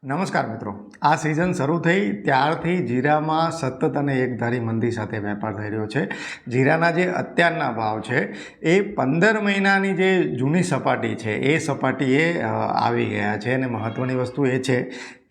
નમસ્કાર મિત્રો, આ સિઝન શરૂ થઈ ત્યારથી જીરામાં સતત અને એકધારી મંદી સાથે વેપાર થઈ રહ્યો છે. જીરાના જે અત્યારના ભાવ છે એ 15 મહિનાની જે જૂની સપાટી છે એ સપાટીએ આવી ગયા છે. અને મહત્ત્વની વસ્તુ એ છે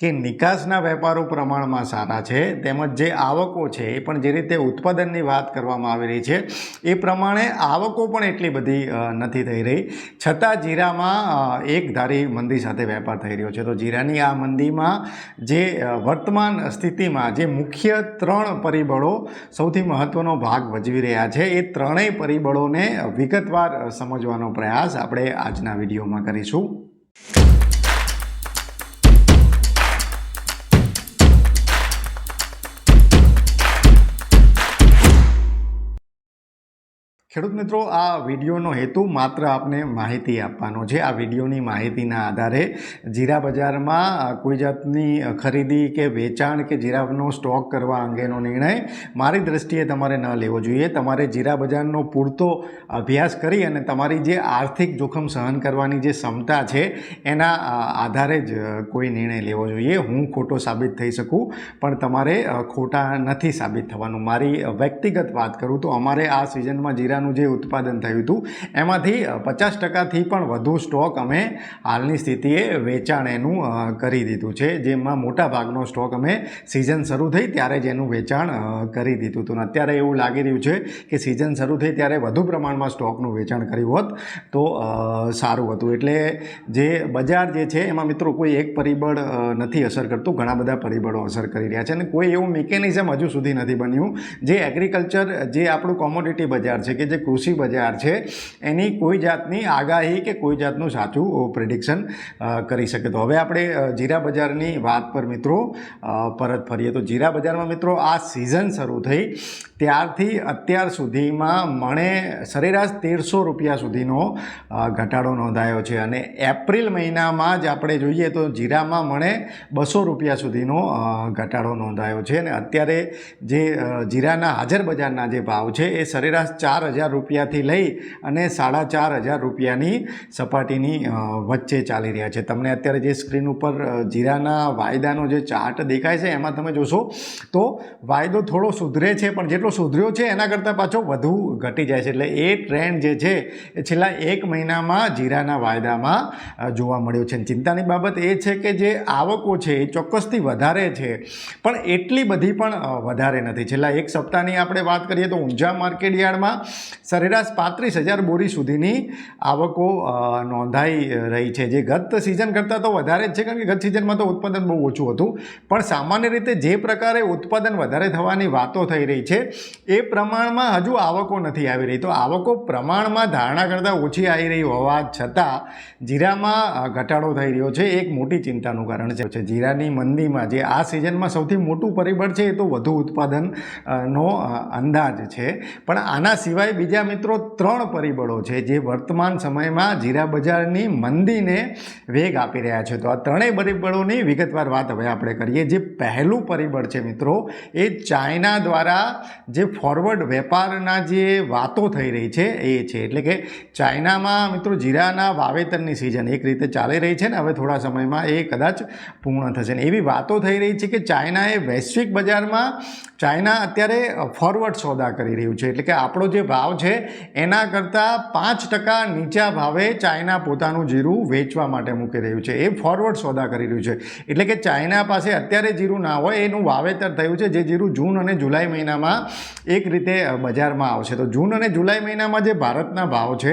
કે નિકાસના વેપારો પ્રમાણમાં સારા છે, તેમજ જે આવકો છે એ પણ જે રીતે ઉત્પાદનની વાત કરવામાં આવી રહી છે એ પ્રમાણે આવકો પણ એટલી બધી નથી થઈ રહી. છતાં જીરામાં એકધારી મંદી સાથે વેપાર થઈ રહ્યો છે. તો જીરાની આ મંદીમાં જે વર્તમાન સ્થિતિમાં જે મુખ્ય 3 પરિબળો સૌથી મહત્ત્વનો ભાગ ભજવી રહ્યા છે એ ત્રણેય પરિબળોને વિગતવાર સમજવાનો પ્રયાસ આપણે આજના વિડીયોમાં કરીશું. ખેડૂત મિત્રો, આ વિડીયોનો હેતુ માત્ર આપને માહિતી આપવાનો છે. આ વિડીયોની માહિતીના આધારે જીરા બજારમાં કોઈ જાતની ખરીદી કે વેચાણ કે જીરાનો સ્ટોક કરવા અંગેનો નિર્ણય મારી દ્રષ્ટિએ તમારે ન લેવો જોઈએ. તમારે જીરા બજારનો પૂરતો અભ્યાસ કરી અને તમારી જે આર્થિક જોખમ સહન કરવાની જે ક્ષમતા છે એના આધારે જ કોઈ નિર્ણય લેવો જોઈએ. હું ખોટો સાબિત થઈ શકું પણ તમારે ખોટા નથી સાબિત થવાનું. મારી વ્યક્તિગત વાત કરું તો અમારે આ સિઝનમાં જીરાનું જે ઉત્પાદન થયું હતું એમાંથી 50%થી પણ વધુ સ્ટોક અમે હાલની સ્થિતિએ વેચાણ એનું કરી દીધું છે. જેમાં મોટા ભાગનો સ્ટોક અમે સિઝન શરૂ થઈ ત્યારે જ એનું વેચાણ કરી દીધું હતું. અત્યારે એવું લાગી રહ્યું છે કે સિઝન શરૂ થઈ ત્યારે વધુ પ્રમાણમાં સ્ટોકનું વેચાણ કર્યું હોત તો સારું હતું. એટલે જે બજાર જે છે એમાં મિત્રો કોઈ એક પરિબળ નથી અસર કરતું, ઘણા બધા પરિબળો અસર કરી રહ્યા છે. અને કોઈ એવું મિકેનિઝમ હજુ સુધી નથી બન્યું જે એગ્રીકલ્ચર, જે આપણું કોમોડિટી બજાર છે કે જે કૃષિ બજાર છે એની કોઈ જાતની આગાહી કે કોઈ જાતનું સાચું પ્રેડિક્શન કરી શકે. તો હવે આપણે જીરા બજારની વાત પર મિત્રો પરત ફરીએ. તો જીરા બજારમાં મિત્રો આ સિઝન શરૂ થઈ ત્યારથી અત્યાર સુધીમાં મણે સરેરાશ 1300 રૂપિયા સુધીનો ઘટાડો નોંધાયો છે. અને એપ્રિલ મહિનામાં જ આપણે જોઈએ તો જીરામાં મણે 200 રૂપિયા સુધીનો ઘટાડો નોંધાયો છે. અને અત્યારે જે જીરાના હાજર બજારના જે ભાવ છે એ સરેરાશ 4000 રૂપિયાથી લઈ અને 4500 રૂપિયાની સપાટીની વચ્ચે ચાલી રહ્યા છે. તમને અત્યારે જે સ્ક્રીન ઉપર જીરાના વાયદાનો જે ચાર્ટ દેખાય છે એમાં તમે જોશો તો વાયદો થોડો સુધરે છે, પણ જેટલો સુધર્યો છે એના કરતાં પાછો વધુ ઘટી જાય છે. એટલે એ ટ્રેન્ડ જે છે એ છેલ્લા 1 મહિનામાં જીરાના વાયદામાં જોવા મળ્યો છે. ચિંતાની બાબત એ છે કે જે આવકો છે એ ચોક્કસથી વધારે છે પણ એટલી બધી પણ વધારે નથી. છેલ્લા 1 સપ્તાહની આપણે વાત કરીએ તો ઊંઝા માર્કેટયાર્ડમાં સરેરાશ 35,000 બોરી સુધીની આવકો નોંધાઈ રહી છે, જે ગત સિઝન કરતાં તો વધારે જ છે. કારણ કે ગત સિઝનમાં તો ઉત્પાદન બહુ ઓછું હતું, પણ સામાન્ય રીતે જે પ્રકારે ઉત્પાદન વધારે થવાની વાતો થઈ રહી છે એ પ્રમાણમાં હજુ આવકો નથી આવી રહી. તો આવકો પ્રમાણમાં ધારણા કરતાં ઓછી આવી રહી હોવા છતાં જીરામાં ઘટાડો થઈ રહ્યો છે. એક મોટી ચિંતાનું કારણ છે જીરાની મંદીમાં જે આ સિઝનમાં સૌથી મોટું પરિબળ છે એ તો વધુ ઉત્પાદનનો અંદાજ છે. પણ આના સિવાય બીજા મિત્રો 3 પરિબળો છે જે વર્તમાન સમયમાં જીરા બજારની મંદીને વેગ આપી રહ્યા છે. તો આ ત્રણેય પરિબળોની વિગતવાર વાત હવે આપણે કરીએ. જે પહેલું પરિબળ છે મિત્રો એ ચાઇના દ્વારા જે ફોરવર્ડ વેપારના જે વાતો થઈ રહી છે એ છે. એટલે કે ચાઇનામાં મિત્રો જીરાના વાવેતરની સિઝન એક રીતે ચાલી રહી છે ને હવે થોડા સમયમાં એ કદાચ પૂર્ણ થશે. ને એવી વાતો થઈ રહી છે કે ચાઇનાએ વૈશ્વિક બજારમાં ચાઇના અત્યારે ફોરવર્ડ સોદા કરી રહ્યું છે. એટલે કે આપણો જે ભાવ છે એના કરતાં 5% નીચા ભાવે ચાઇના પોતાનું જીરું વેચવા માટે મૂકી રહ્યું છે. એ ફોરવર્ડ સોદા કરી રહ્યું છે. એટલે કે ચાઇના પાસે અત્યારે જીરું ના હોય એનું વાવેતર થયું છે, જે જીરું જૂન અને જુલાઈ મહિનામાં એક રીતે બજારમાં આવશે. તો જૂન અને જુલાઈ મહિનામાં જે ભારતના ભાવ છે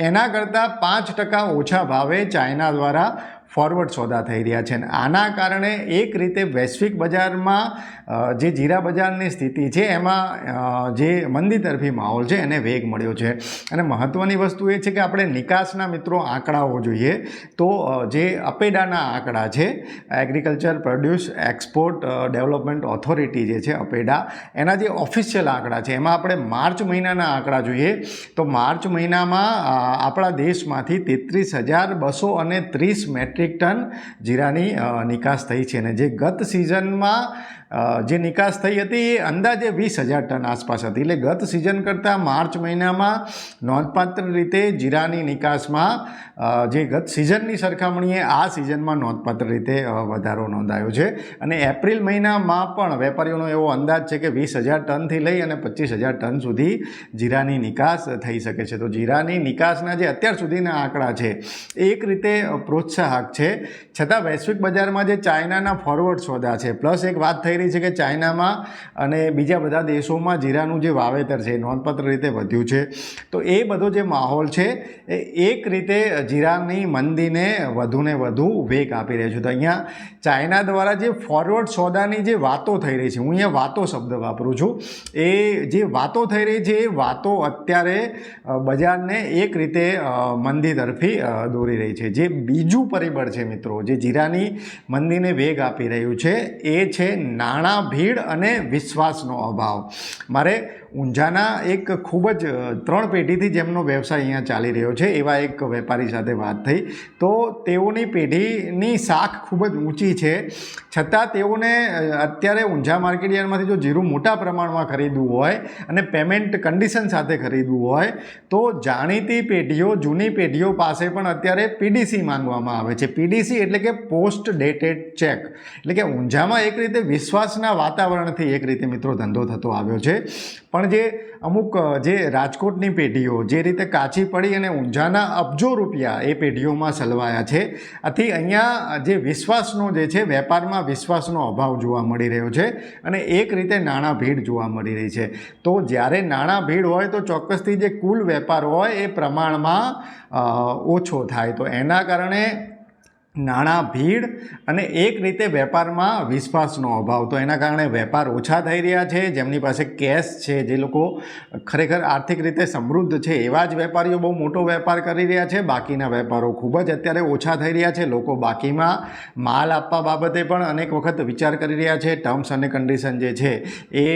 એના કરતાં 5% ઓછા ભાવે ચાઇના દ્વારા ફોરવર્ડ સોદા થઈ રહ્યા છે. અને આના કારણે એક રીતે વૈશ્વિક બજારમાં જે જીરા બજારની સ્થિતિ છે એમાં જે મંદી તરફી માહોલ છે એને વેગ મળ્યો છે. અને મહત્ત્વની વસ્તુ એ છે કે આપણે નિકાસના મિત્રો આંકડાઓ જોઈએ તો જે અપેડાના આંકડા છે, agriculture produce export development authority જે છે અપેડા, એના જે ઓફિશિયલ આંકડા છે એમાં આપણે માર્ચ મહિનાના આંકડા જોઈએ તો માર્ચ મહિનામાં આપણા દેશમાંથી 33,230 મેટ્રિક ટન જીરાની નિકાસ થઈ છે. અને જે ગત સિઝનમાં જે નિકાસ થઈ હતી એ અંદાજે 20,000 ટન આસપાસ હતી. એટલે ગત સિઝન કરતાં માર્ચ મહિનામાં નોંધપાત્ર રીતે જીરાની નિકાસમાં જે ગત સિઝનની સરખામણીએ આ સિઝનમાં નોંધપાત્ર રીતે વધારો નોંધાયો છે. અને એપ્રિલ મહિનામાં પણ વેપારીઓનો એવો અંદાજ છે કે 20,000 ટનથી લઈ અને 25,000 ટન સુધી જીરાની નિકાસ થઈ શકે છે. તો જીરાની નિકાસના જે અત્યાર સુધીના આંકડા છે એ એક રીતે પ્રોત્સાહક છે. છતાં વૈશ્વિક બજારમાં જે ચાઇનાના ફોરવર્ડ સોદા છે, પ્લસ એક વાત થઈ રહી છે કે ચાઇનામાં અને બીજા બધા દેશોમાં જીરાનું જે વાવેતર છે એ નોંધપાત્ર રીતે વધ્યું છે. તો એ બધો જે માહોલ છે એ એક રીતે જીરાની મંદીને વધુને વધુ વેગ આપી રહ્યો છે. તો અહીંયા ચાઇના દ્વારા જે ફોરવર્ડ સોદાની જે વાતો થઈ રહી છે, હું અહીંયા વાતો શબ્દ વાપરું છું, એ જે વાતો થઈ રહી છે એ વાતો અત્યારે બજારને એક રીતે મંદી તરફી દોરી રહી છે. જે બીજું પરિબળ છે મિત્રો, જે જીરાની મંદીને વેગ આપી રહ્યું છે એ છે નાણાં ભીડ અને વિશ્વાસનો અભાવ. મારે ઊંઝાના એક ખૂબ જ 3 પેઢીથી જેમનો વ્યવસાય અહીંયા ચાલી રહ્યો છે એવા એક વેપારી સાથે વાત થઈ. તો તેઓની પેઢીની શાખ ખૂબ જ ઊંચી છે, છતાં તેઓને અત્યારે ઊંઝા માર્કેટયાર્ડમાંથી જો જીરું મોટા પ્રમાણમાં ખરીદવું હોય અને પેમેન્ટ કન્ડિશન સાથે ખરીદવું હોય તો જાણીતી પેઢીઓ, જૂની પેઢીઓ પાસે પણ અત્યારે પીડીસી માંગવામાં આવે છે. પીડીસી એટલે કે પોસ્ટ ડેટેડ ચેક. એટલે કે ઊંઝામાં એક રીતે વિશ્વાસના વાતાવરણથી એક રીતે મિત્રો ધંધો થતો આવ્યો છે. પણ જે અમુક જે રાજકોટની પેઢીઓ જે રીતે કાચી પડી અને ઊંઝાના અબજો રૂપિયા એ પેઢીઓમાં સલવાયા છે, આથી અહીંયા જે વિશ્વાસનો જે છે, વેપારમાં વિશ્વાસનો અભાવ જોવા મળી રહ્યો છે અને એક રીતે નાણાં ભીડ જોવા મળી રહી છે. તો જ્યારે નાણાં ભીડ હોય તો ચોક્કસથી જે કુલ વેપાર હોય એ પ્રમાણમાં ઓછો થાય. તો એના કારણે નાણાં ભીડ અને એક રીતે વેપારમાં વિશ્વાસનો અભાવ, તો એના કારણે વેપાર ઓછા થઈ રહ્યા છે. જેમની પાસે કેશ છે, જે લોકો ખરેખર આર્થિક રીતે સમૃદ્ધ છે એવા જ વેપારીઓ બહુ મોટો વેપાર કરી રહ્યા છે. બાકીના વેપારો ખૂબ જ અત્યારે ઓછા થઈ રહ્યા છે. લોકો બાકીમાં માલ આપવા બાબતે પણ અનેક વખત વિચાર કરી રહ્યા છે. ટર્મ્સ અને કન્ડિશન જે છે એ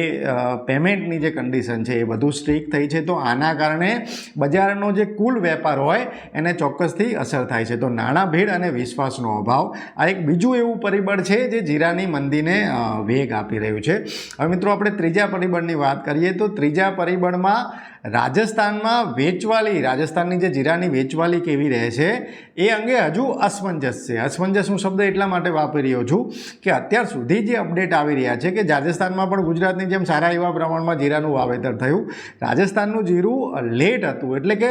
પેમેન્ટની જે કન્ડિશન છે એ વધુ સ્ટ્રિક્ટ થઈ છે. તો આના કારણે બજારનો જે કુલ વેપાર હોય એને ચોક્કસથી અસર થાય છે. તો નાણાં ભીડ અને વિશ્વાસ નો અભાવ આ એક બીજું એવું પરિબળ છે જે જીરાની મંદીને વેગ આપી રહ્યું છે. હવે મિત્રો આપણે ત્રીજા પરિબળની વાત કરીએ તો ત્રીજા પરિબળમાં રાજસ્થાનમાં વેચવાલી, રાજસ્થાનની જે જીરાની વેચવાલી કેવી રહે છે એ અંગે હજુ અસમંજસ છે. અસમંજસ હું શબ્દ એટલા માટે વાપરી રહ્યો છું કે અત્યાર સુધી જે અપડેટ આવી રહ્યા છે કે રાજસ્થાનમાં પણ ગુજરાતની જેમ સારા એવા પ્રમાણમાં જીરાનું વાવેતર થયું. રાજસ્થાનનું જીરું લેટ હતું, એટલે કે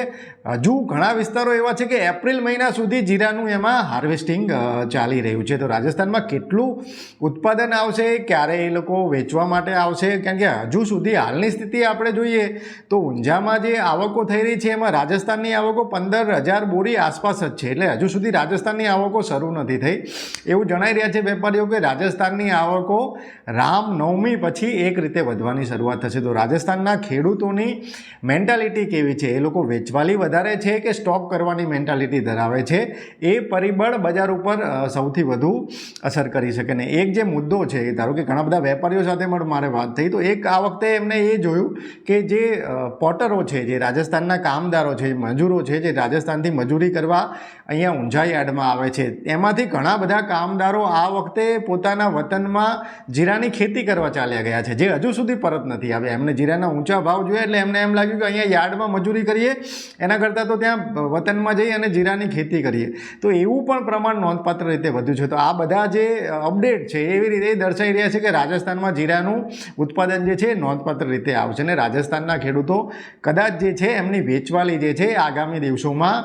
હજુ ઘણા વિસ્તારો એવા છે કે એપ્રિલ મહિના સુધી જીરાનું એમાં હાર્વેસ્ટિંગ ચાલી રહ્યું છે. તો રાજસ્થાનમાં કેટલું ઉત્પાદન આવશે, ક્યારે એ લોકો વેચવા માટે આવશે, કારણ કે હજુ સુધી હાલની સ્થિતિ આપણે જોઈએ તો ઊંઝામાં જે આવકો થઈ રહી છે એમાં રાજસ્થાનની આવકો 15,000 બોરી આસપાસ જ છે. એટલે હજુ સુધી રાજસ્થાનની આવકો શરૂ નથી થઈ. એવું જણાઈ રહ્યા છે વેપારીઓ કે રાજસ્થાનની આવકો રામનવમી પછી એક રીતે વધવાની શરૂઆત થશે. તો રાજસ્થાનના ખેડૂતોની મેન્ટાલિટી કેવી છે, એ લોકો વેચવાલી વધારે છે કે સ્ટોક કરવાની મેન્ટાલિટી ધરાવે છે, એ પરિબળ બજાર ઉપર સૌથી વધુ અસર કરી શકે. ને એક જે મુદ્દો છે, ધારો કે ઘણા બધા વેપારીઓ સાથે પણ મારે વાત થઈ તો એક આ વખતે એમને એ જોયું કે જે પોટરો છે, જે રાજસ્થાનના કામદારો છે, મજૂરો છે, જે રાજસ્થાનથી મજૂરી કરવા અહીંયા ઊંઝા યાર્ડમાં આવે છે, એમાંથી ઘણા બધા કામદારો આ વખતે પોતાના વતનમાં જીરાની ખેતી કરવા ચાલ્યા ગયા છે, જે હજુ સુધી પરત નથી આવ્યા. એમને જીરાના ઊંચા ભાવ જોયા એટલે એમને એમ લાગ્યું કે અહીંયા યાર્ડમાં મજૂરી કરીએ એના કરતાં તો ત્યાં વતનમાં જઈ અને જીરાની ખેતી કરીએ. તો એવું પણ પ્રમાણ નોંધપાત્ર રીતે વધ્યું છે. તો આ બધા જે અપડેટ છે એવી રીતે દર્શાવી રહ્યા છે કે રાજસ્થાનમાં જીરાનું ઉત્પાદન જે છે નોંધપાત્ર રીતે આવશે અને રાજસ્થાનના ખેડૂતો કદાચ જે છે એમની વેચવાલી જે છે આગામી દિવસોમાં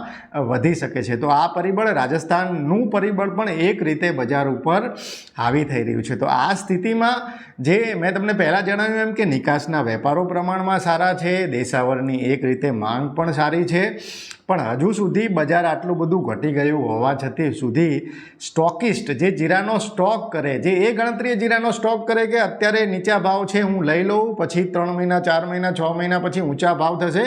વધી શકે છે. તો આ પરિબળ, રાજસ્થાનનું પરિબળ પણ એક રીતે બજાર ઉપર હાવી થઈ રહ્યું છે. તો આ સ્થિતિમાં જે મેં તમને પહેલાં જણાવ્યું એમ કે નિકાસના વેપારો પ્રમાણમાં સારા છે, દેશાવરની એક રીતે માંગ પણ સારી છે, પણ હજુ સુધી બજાર આટલું બધું ઘટી ગયું હોવા છતાં સુધી સ્ટોકિસ્ટ જે જીરાનો સ્ટોક કરે, જે એ ગણતરીએ જીરાનો સ્ટોક કરે કે અત્યારે નીચા ભાવ છે હું લઈ લઉં, પછી 3 મહિના 4 મહિના 6 મહિના પછી ઊંચા ભાવ થશે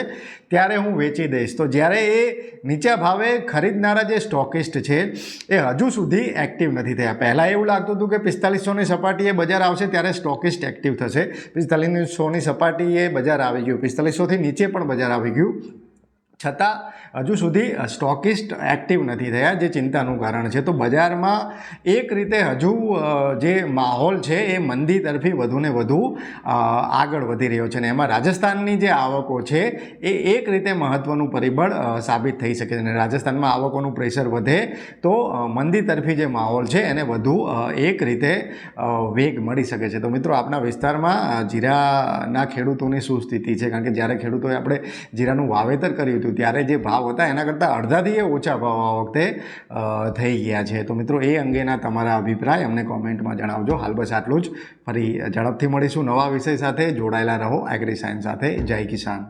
ત્યારે હું વેચી દઈશ. તો જ્યારે એ નીચા ભાવે ખરીદનારા જે સ્ટોકિસ્ટ છે એ હજુ સુધી એક્ટિવ નથી થયા. પહેલાં એવું લાગતું હતું કે 4500ની સપાટીએ બજાર આવશે ત્યારે સ્ટોકિસ્ટ એક્ટિવ થશે. 4500ની સપાટીએ બજાર આવી ગયું, 4500થી નીચે પણ બજાર આવી ગયું. છતાં હજુ સુધી સ્ટોકિસ્ટ એક્ટિવ નથી થયા, જે ચિંતાનું કારણ છે. તો બજારમાં એક રીતે હજુ જે માહોલ છે એ મંદી તરફી વધુને વધુ આગળ વધી રહ્યો છે. અને એમાં રાજસ્થાનની જે આવકો છે એ એક રીતે મહત્ત્વનું પરિબળ સાબિત થઈ શકે છે. અને રાજસ્થાનમાં આવકોનું પ્રેશર વધે તો મંદી તરફી જે માહોલ છે એને વધુ એક રીતે વેગ મળી શકે છે. તો મિત્રો, આપણા વિસ્તારમાં જીરાના ખેડૂતોની શું સ્થિતિ છે? કારણ કે જ્યારે ખેડૂતોએ આપણે જીરાનું વાવેતર કર્યું હતું ત્યારે જે ભાવ હતા એના કરતાં અડધાથી ઓછા ભાવ આ વખતે થઈ ગયા છે. તો મિત્રો, એ અંગેના તમારા અભિપ્રાય અમને કોમેન્ટમાં જણાવજો. હાલ બસ આટલું જ. ફરી ઝડપથી મળીશું નવા વિષય સાથે. જોડાયેલા રહો એગ્રી સાયન્સ સાથે. જય કિસાન.